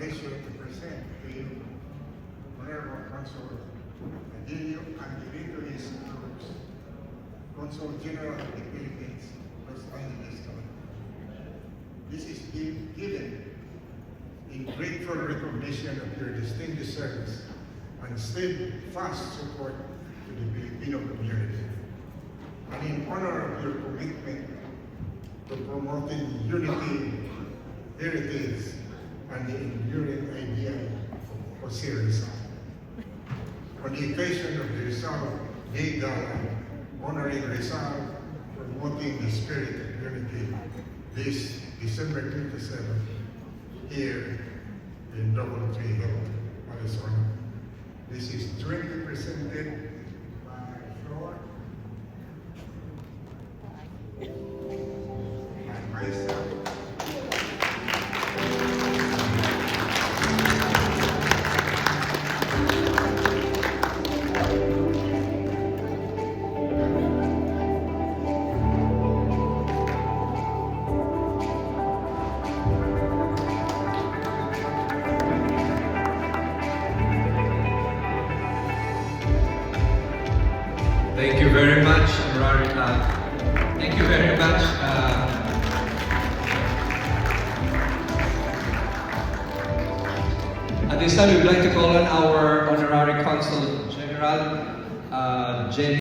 pleasure to present to you Honorable Consul Adelio Angelito S. Cruz, Consul General of the Philippines, Los Angeles, California. This is given in grateful recognition of your distinguished service and steadfast support to the Filipino community, and in honor of your commitment to promoting unity, heritage, and the enduring idea of Jose Rizal. On the occasion of the Rizal Day Gala, honoring Rizal, promoting the spirit of unity this December 27 here in Doubletree Hill, Arizona. This is jointly presented by Flor and myself. Thank you very much, Honorary. Thank you very much. At this time, we would like to call on our Honorary Consul General, Jenny.